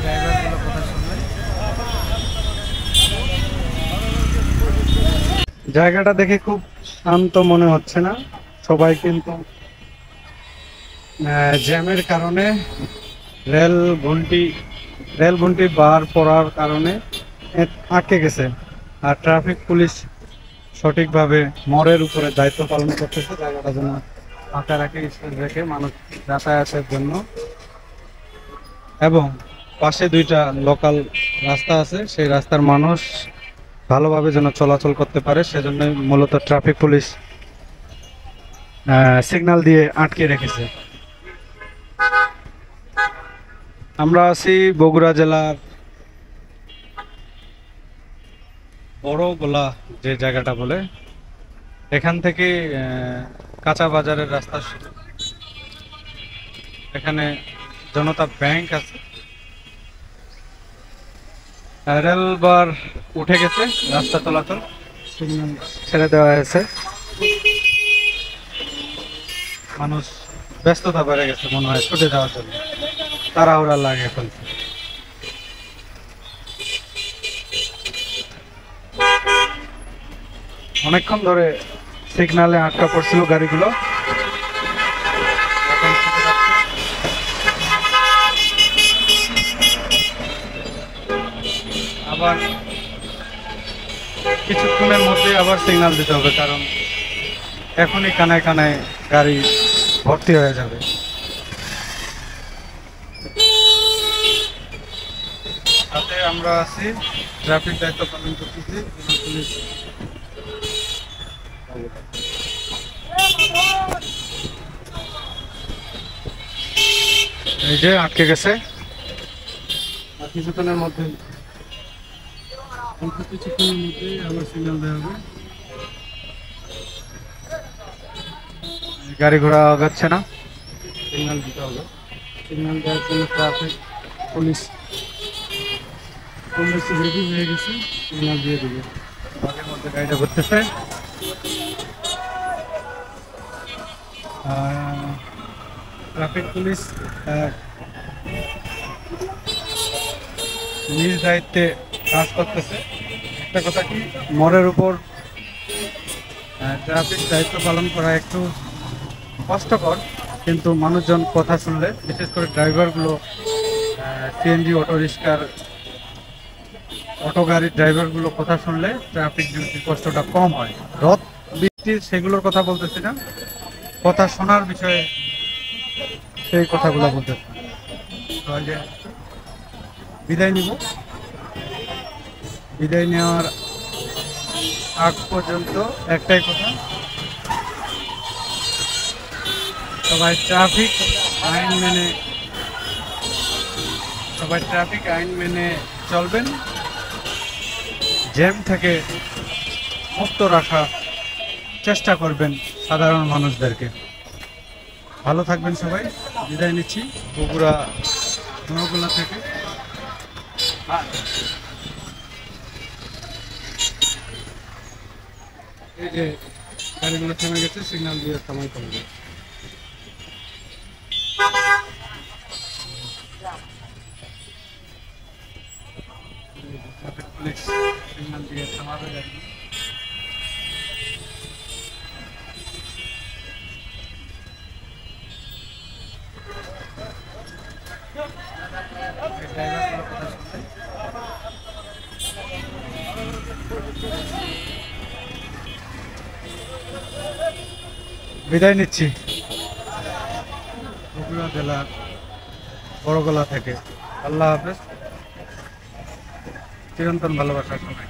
ড্রাইভারগুলো কথা শুনলে জায়গাটা দেখে খুব শান্ত মনে হচ্ছে না। সবাই কিন্তু জ্যামের কারণে রেল ঘন্টি রেল ঘন্টি বার পড়ার কারণে আটকে গেছে। আর ট্রাফিক পুলিশ সঠিকভাবে মোড়ের উপরে দায়িত্ব পালন করতেছে জায়গাটা যেন ফাঁকা রেখে মানুষ যাতায়াতের জন্য। এবং পাশে দুইটা লোকাল রাস্তা আছে, সেই রাস্তার মানুষ ভালোভাবে যেন চলাচল করতে পারে, সেজন্য মূলত ট্রাফিক পুলিশ সিগন্যাল দিয়ে আটকে রেখেছে। আমরা আছি বগুড়া জেলার বড়গোলা যে জায়গাটা বলে, এখান থেকে কাঁচা বাজারের রাস্তা শুরু। এখানে জনতা ব্যাংক আছে। রেলবার উঠে গেছে, রাস্তা চলাচল সিগন্যাল ছেড়ে দেওয়া হয়েছে। মানুষ ব্যস্ততা বেড়ে গেছে মনে হয় ছুটে যাওয়ার জন্য, তাড়াহুড়া লাগে ফেলছে। অনেকক্ষণ ধরে সিগন্যালে আটকা পড়ছিল গাড়িগুলো, আবার কিছুক্ষণের মধ্যে আবার সিগন্যাল দিতে হবে, কারণ এখনই কানায় কানায় গাড়ি ভর্তি হয়ে যাবে। সাথে আমরা আছি ট্রাফিক দায়িত্ব পালন করতেছি পুলিশ। এই যে আটকে গেছে, আর কিছুক্ষণের মধ্যে আবার সিগন্যাল দেওয়া হবে। গাড়ি ঘোড়া আগাচ্ছে না, সিগন্যাল দিতে হবে। সিগন্যাল দেওয়ার জন্য ট্রাফিক পুলিশ রেডি হয়ে গেছে, সিগন্যাল দিয়ে দিবে। আগের মধ্যে গাড়িটা ঘুরতেছে। ট্রাফিক পুলিশ নিজ দায়িত্বে কাজ করতেছে। একটা কথা কি, মোড়ের উপর ট্রাফিক দায়িত্ব পালন করা একটু কষ্টকর, কিন্তু মানুষজন কথা শুনলে, বিশেষ করে ড্রাইভারগুলো, সিএনজি অটো রিক্সার অটো গাড়ির ড্রাইভারগুলো কথা শুনলে ট্রাফিক ডিউটির কষ্টটা কম হয়। রথ বৃষ্টি সেগুলোর কথা বলতেছি না, কথা শোনার বিষয়ে সেই কথাগুলো বলতেছি। বিদায় নিব, বিদায় নেওয়ার আগ পর্যন্ত একটাই কথা, সবাই ট্রাফিক আইন মেনে চলবেন। জ্যাম থেকে মুক্ত রাখার চেষ্টা করবেন সাধারণ মানুষদেরকে। ভালো থাকবেন সবাই, বিদায় নিচ্ছি বগুড়া থেকে। এই যে গাড়িগুলো থেমে গেছে, সিগন্যাল দিয়ে সময় করবে। পুলিশ সিগন্যাল দিয়ে থামাবে গাড়ি। বিদায় নিচ্ছি বগুড়া জেলার বড়গোলা থেকে। আল্লাহ হাফেজ, চিরন্তন ভালোবাসা সবাই।